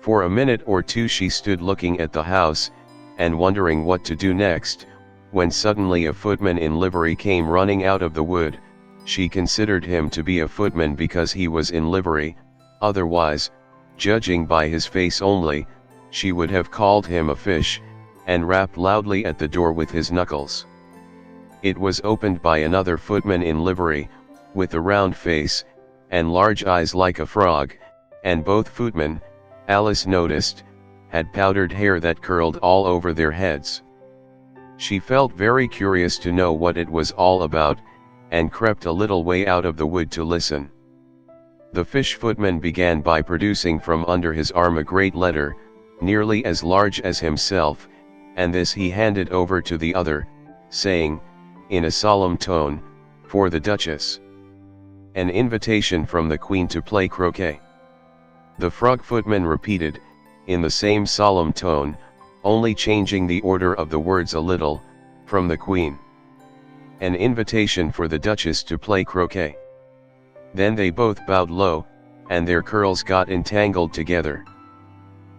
For a minute or two she stood looking at the house, and wondering what to do next, when suddenly a footman in livery came running out of the wood. She considered him to be a footman because he was in livery, otherwise, judging by his face only, she would have called him a fish, and rapped loudly at the door with his knuckles. It was opened by another footman in livery, with a round face, and large eyes like a frog, and both footmen, Alice noticed, had powdered hair that curled all over their heads. She felt very curious to know what it was all about, and crept a little way out of the wood to listen. The fish footman began by producing from under his arm a great letter, nearly as large as himself, and this he handed over to the other, saying, in a solemn tone, "For the Duchess. An invitation from the Queen to play croquet." The frog footman repeated, in the same solemn tone, only changing the order of the words a little, "From the Queen. An invitation for the Duchess to play croquet." Then they both bowed low, and their curls got entangled together.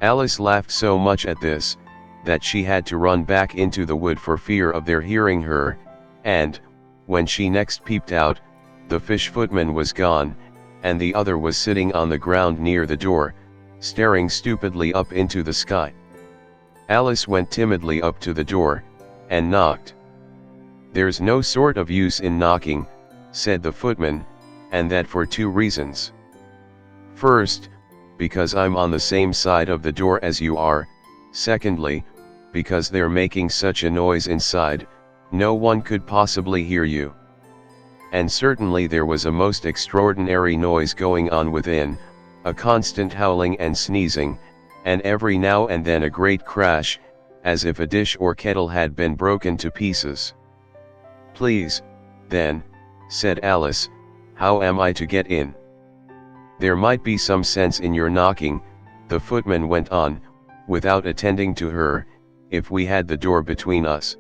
Alice laughed so much at this, that she had to run back into the wood for fear of their hearing her, and, when she next peeped out, the fish footman was gone, and the other was sitting on the ground near the door, staring stupidly up into the sky. Alice went timidly up to the door, and knocked. "There's no sort of use in knocking," said the footman, "and that for two reasons. First, because I'm on the same side of the door as you are, secondly, because they're making such a noise inside, no one could possibly hear you." And certainly there was a most extraordinary noise going on within, a constant howling and sneezing, and every now and then a great crash, as if a dish or kettle had been broken to pieces. "Please, then," said Alice, "how am I to get in?" "There might be some sense in your knocking," the footman went on, without attending to her, "if we had the door between us.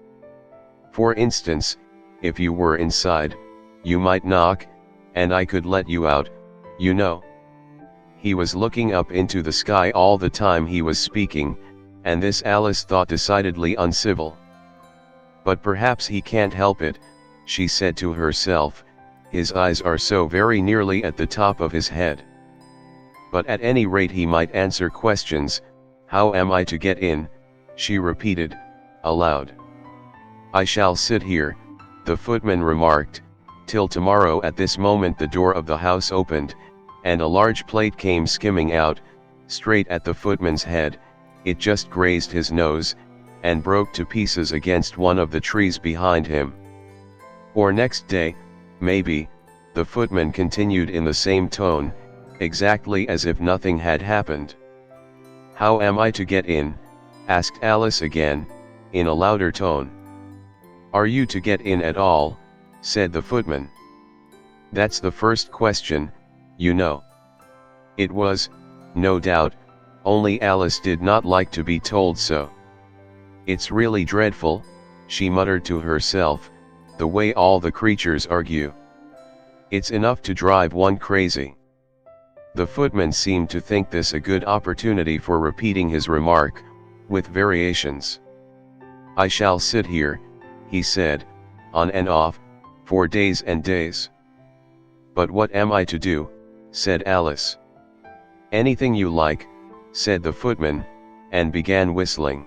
For instance, if you were inside, you might knock, and I could let you out, you know." He was looking up into the sky all the time he was speaking, and this Alice thought decidedly uncivil. "But perhaps he can't help it," she said to herself, "his eyes are so very nearly at the top of his head. But at any rate he might answer questions. How am I to get in?" she repeated, aloud. "I shall sit here," the footman remarked, "till tomorrow." At this moment the door of the house opened, and a large plate came skimming out, straight at the footman's head. It just grazed his nose, and broke to pieces against one of the trees behind him. "Or next day, maybe," the footman continued in the same tone, exactly as if nothing had happened. "How am I to get in?" asked Alice again, in a louder tone. "Are you to get in at all?" said the footman. "That's the first question, you know." It was, no doubt, only Alice did not like to be told so. "It's really dreadful," she muttered to herself, "the way all the creatures argue. It's enough to drive one crazy." The footman seemed to think this a good opportunity for repeating his remark, with variations. "I shall sit here," he said, "on and off, for days and days." "But what am I to do?" said Alice. "Anything you like," said the footman, and began whistling.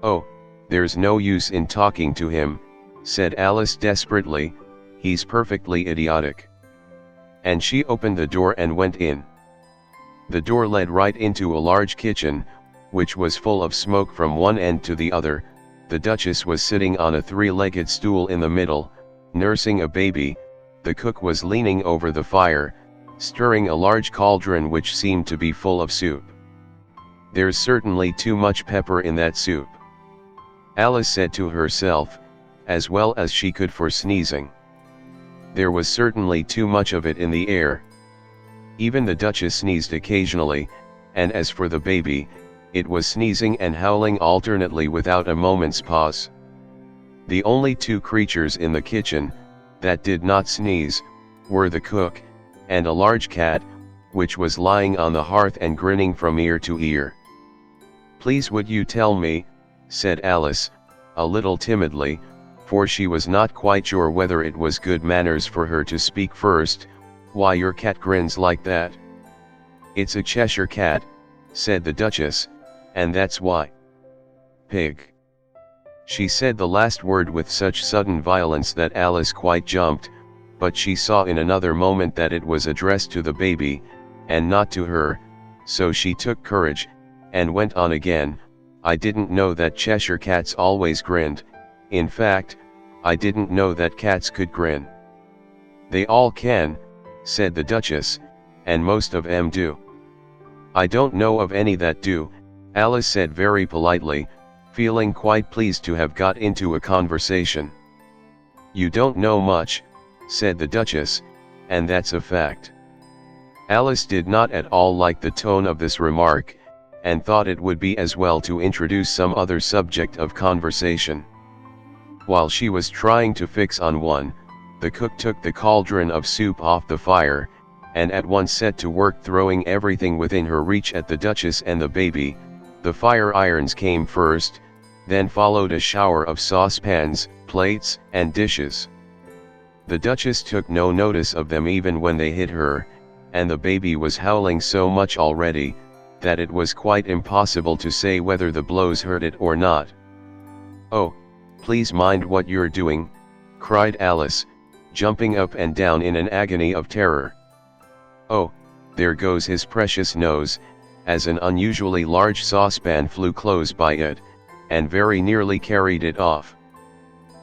"Oh, there's no use in talking to him," said Alice desperately, "he's perfectly idiotic." And she opened the door and went in. The door led right into a large kitchen, which was full of smoke from one end to the other. The Duchess was sitting on a three-legged stool in the middle, nursing a baby. The cook was leaning over the fire, stirring a large cauldron which seemed to be full of soup. "There's certainly too much pepper in that soup," Alice said to herself, as well as she could for sneezing. There was certainly too much of it in the air. Even the Duchess sneezed occasionally, and as for the baby, it was sneezing and howling alternately without a moment's pause. The only two creatures in the kitchen that did not sneeze were the cook, and a large cat, which was lying on the hearth and grinning from ear to ear. "Please would you tell me," said Alice, a little timidly, for she was not quite sure whether it was good manners for her to speak first, "why your cat grins like that?" "It's a Cheshire cat," said the Duchess, "and that's why." "Pig." She said the last word with such sudden violence that Alice quite jumped, but she saw in another moment that it was addressed to the baby, and not to her, so she took courage, and went on again, "I didn't know that Cheshire cats always grinned. In fact, I didn't know that cats could grin." "They all can," said the Duchess, "and most of 'em do." "I don't know of any that do," Alice said very politely, feeling quite pleased to have got into a conversation. "You don't know much," said the Duchess, "and that's a fact." Alice did not at all like the tone of this remark, and thought it would be as well to introduce some other subject of conversation. While she was trying to fix on one, the cook took the cauldron of soup off the fire, and at once set to work throwing everything within her reach at the Duchess and the baby. The fire irons came first, then followed a shower of saucepans, plates, and dishes. The Duchess took no notice of them even when they hit her, and the baby was howling so much already, that it was quite impossible to say whether the blows hurt it or not. "Oh, please mind what you're doing," cried Alice, jumping up and down in an agony of terror. "Oh, there goes his precious nose," as an unusually large saucepan flew close by it, and very nearly carried it off.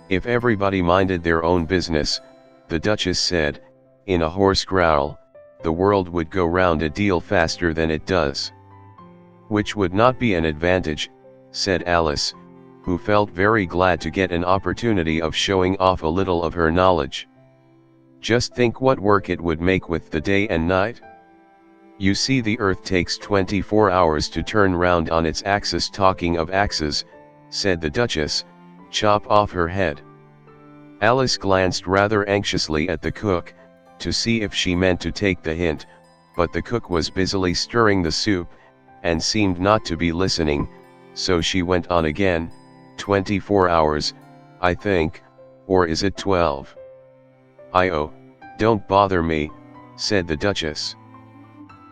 "If everybody minded their own business," the Duchess said, in a hoarse growl, "the world would go round a deal faster than it does." "Which would not be an advantage," said Alice, who felt very glad to get an opportunity of showing off a little of her knowledge. "Just think what work it would make with the day and night. You see, the earth takes 24 hours to turn round on its axis." "Talking of axes," said the Duchess, "chop off her head." Alice glanced rather anxiously at the cook, to see if she meant to take the hint, but the cook was busily stirring the soup, and seemed not to be listening, so she went on again, 24 hours, I think, or is it 12? "Oh, don't bother me," said the Duchess.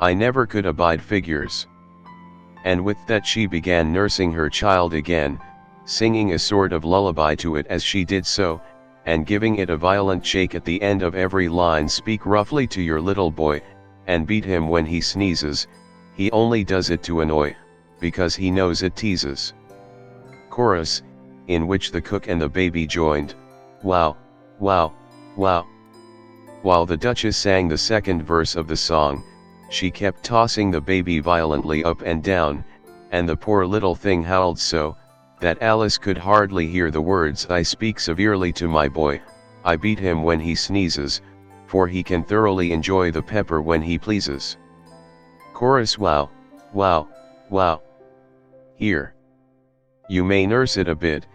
"I never could abide figures." And with that she began nursing her child again, singing a sort of lullaby to it as she did so, and giving it a violent shake at the end of every line. "Speak roughly to your little boy, and beat him when he sneezes, he only does it to annoy, because he knows it teases." Chorus, in which the cook and the baby joined, "Wow, wow, wow." While the Duchess sang the second verse of the song, she kept tossing the baby violently up and down, and the poor little thing howled so, that Alice could hardly hear the words. "I speak severely to my boy, I beat him when he sneezes, for he can thoroughly enjoy the pepper when he pleases." Chorus, "Wow, wow, wow." "Here. You may nurse it a bit,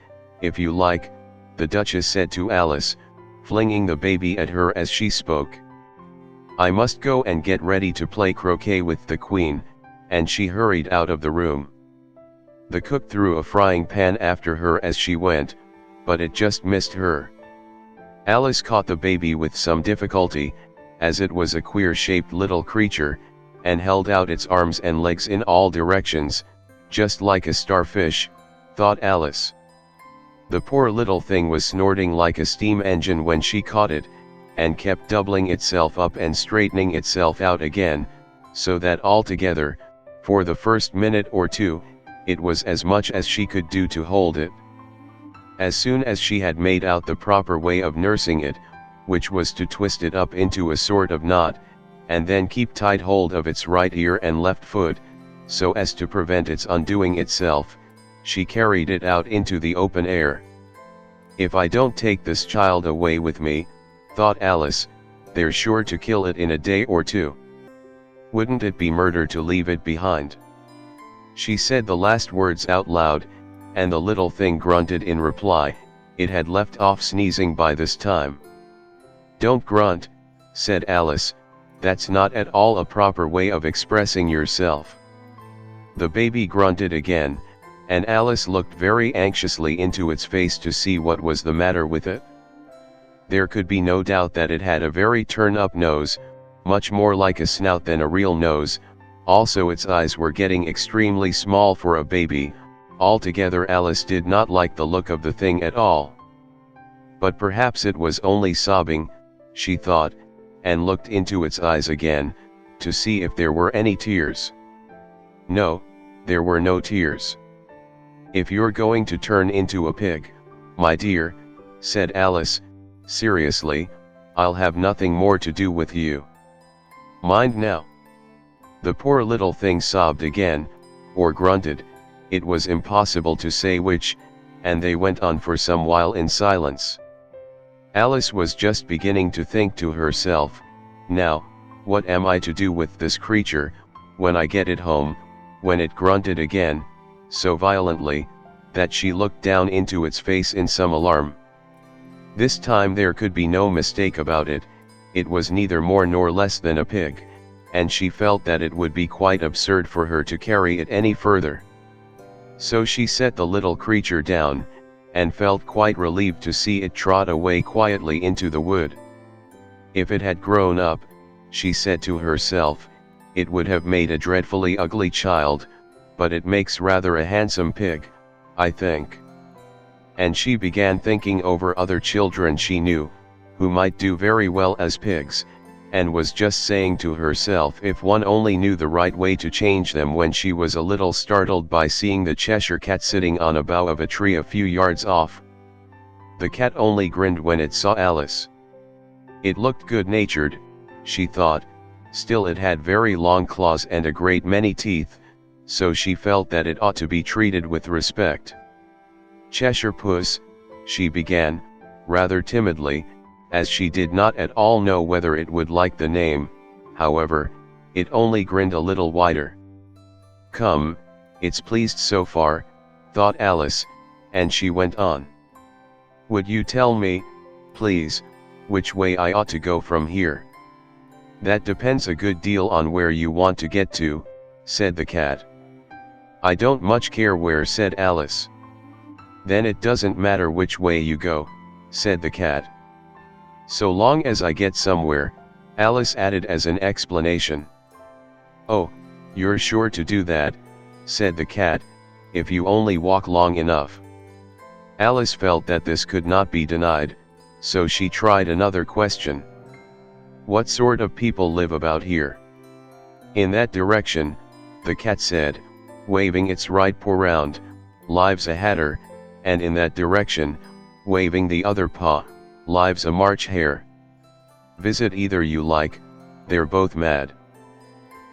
if you like," the Duchess said to Alice, flinging the baby at her as she spoke. "I must go and get ready to play croquet with the Queen," and she hurried out of the room. The cook threw a frying pan after her as she went, but it just missed her. Alice caught the baby with some difficulty, as it was a queer-shaped little creature, and held out its arms and legs in all directions, just like a starfish, thought Alice. The poor little thing was snorting like a steam engine when she caught it, and kept doubling itself up and straightening itself out again, so that altogether, for the first minute or two, it was as much as she could do to hold it. As soon as she had made out the proper way of nursing it, which was to twist it up into a sort of knot, and then keep tight hold of its right ear and left foot, so as to prevent its undoing itself, she carried it out into the open air. "If I don't take this child away with me," thought Alice, "they're sure to kill it in a day or two. Wouldn't it be murder to leave it behind?" She said the last words out loud, and the little thing grunted in reply. It had left off sneezing by this time. "Don't grunt," said Alice, That's not at all a proper way of expressing yourself." The baby grunted again, and Alice looked very anxiously into its face to see what was the matter with it. There could be no doubt that it had a very turn-up nose, much more like a snout than a real nose. Also its eyes were getting extremely small for a baby. Altogether Alice did not like the look of the thing at all. But perhaps it was only sobbing, she thought, and looked into its eyes again, to see if there were any tears. No, there were no tears. "If you're going to turn into a pig, my dear," said Alice, seriously, "I'll have nothing more to do with you. Mind now." The poor little thing sobbed again, or grunted, it was impossible to say which, and they went on for some while in silence. Alice was just beginning to think to herself, "Now, what am I to do with this creature, when I get it home," when it grunted again, so violently, that she looked down into its face in some alarm. This time there could be no mistake about it, it was neither more nor less than a pig, and she felt that it would be quite absurd for her to carry it any further. So she set the little creature down, and felt quite relieved to see it trot away quietly into the wood. If it had grown up, she said to herself, it would have made a dreadfully ugly child, but it makes rather a handsome pig, I think. And she began thinking over other children she knew, who might do very well as pigs, and was just saying to herself if one only knew the right way to change them, when she was a little startled by seeing the Cheshire Cat sitting on a bough of a tree a few yards off. The cat only grinned when it saw Alice. It looked good-natured, she thought, still it had very long claws and a great many teeth, so she felt that it ought to be treated with respect. "Cheshire Puss," she began, rather timidly, as she did not at all know whether it would like the name. However, it only grinned a little wider. "Come, it's pleased so far," thought Alice, and she went on. "Would you tell me, please, which way I ought to go from here?" "That depends a good deal on where you want to get to," said the cat. "I don't much care where," said Alice. "Then it doesn't matter which way you go," said the cat. "So long as I get somewhere," Alice added as an explanation. "Oh, you're sure to do that," said the cat, "if you only walk long enough." Alice felt that this could not be denied, so she tried another question. "What sort of people live about here?" "In that direction," the cat said, waving its right paw round, "lives a hatter, and in that direction," waving the other paw, "lives a March hare. Visit either you like, they're both mad."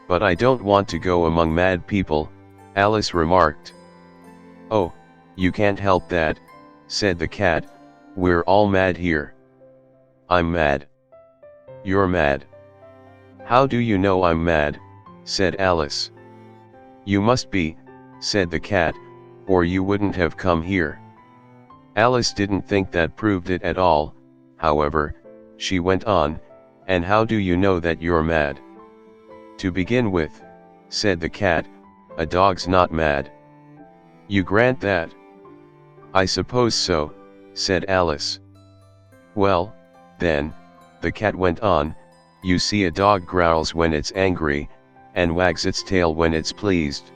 "But I don't want to go among mad people," Alice remarked. "Oh, you can't help that," said the cat, "we're all mad here." "I'm mad." "You're mad." "How do you know I'm mad?" said Alice. "You must be," said the cat, "or you wouldn't have come here." Alice didn't think that proved it at all. However, she went on, "And how do you know that you're mad?" "To begin with," said the cat, "a dog's not mad." "You grant that?" "I suppose so," said Alice. "Well, then," the cat went on, "you see a dog growls when it's angry, and wags its tail when it's pleased.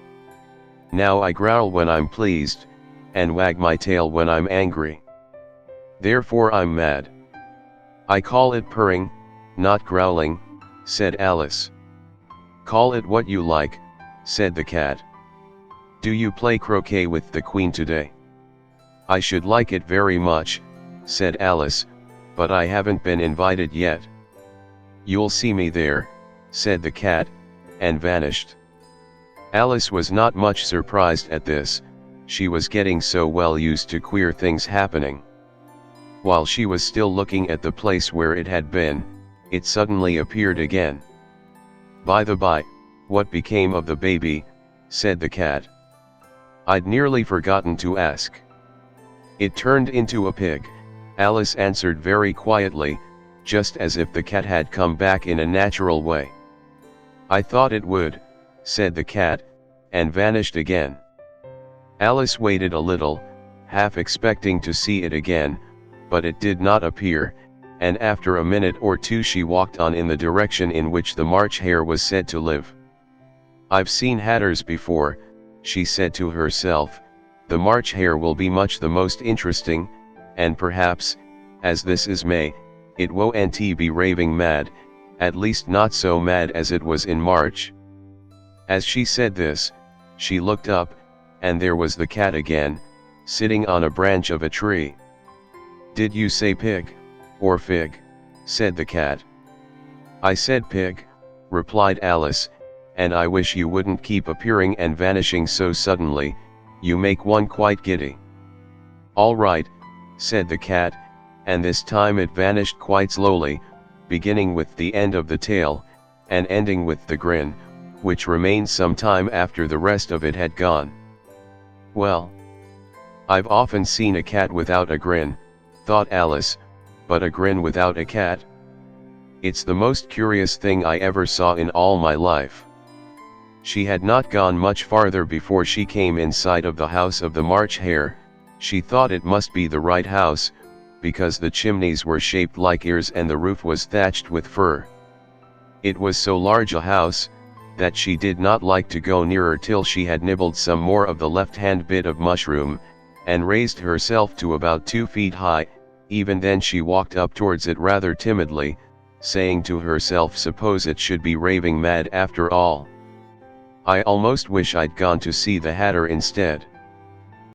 Now I growl when I'm pleased, and wag my tail when I'm angry. Therefore I'm mad." "I call it purring, not growling," said Alice. "Call it what you like," said the cat. "Do you play croquet with the Queen today?" "I should like it very much," said Alice, "but I haven't been invited yet." "You'll see me there," said the cat, and vanished. Alice was not much surprised at this, she was getting so well used to queer things happening. While she was still looking at the place where it had been, it suddenly appeared again. "By the by, what became of the baby?" said the cat. "I'd nearly forgotten to ask." "It turned into a pig," Alice answered very quietly, just as if the cat had come back in a natural way. "I thought it would," said the cat, and vanished again. Alice waited a little, half expecting to see it again, but it did not appear, and after a minute or two she walked on in the direction in which the March Hare was said to live. "I've seen hatters before," she said to herself. "The March Hare will be much the most interesting, and perhaps, as this is May, it won't be raving mad, at least not so mad as it was in March." As she said this, she looked up, and there was the cat again, sitting on a branch of a tree. "Did you say pig, or fig?" said the cat. "I said pig," replied Alice, "and I wish you wouldn't keep appearing and vanishing so suddenly, you make one quite giddy." "All right," said the cat, and this time it vanished quite slowly, beginning with the end of the tail, and ending with the grin, which remained some time after the rest of it had gone. "Well, I've often seen a cat without a grin," thought Alice, "but a grin without a cat? It's the most curious thing I ever saw in all my life." She had not gone much farther before she came in sight of the house of the March Hare. She thought it must be the right house, because the chimneys were shaped like ears and the roof was thatched with fur. It was so large a house, that she did not like to go nearer till she had nibbled some more of the left-hand bit of mushroom, and raised herself to about 2 feet high. Even then she walked up towards it rather timidly, saying to herself, "Suppose it should be raving mad after all. I almost wish I'd gone to see the Hatter instead."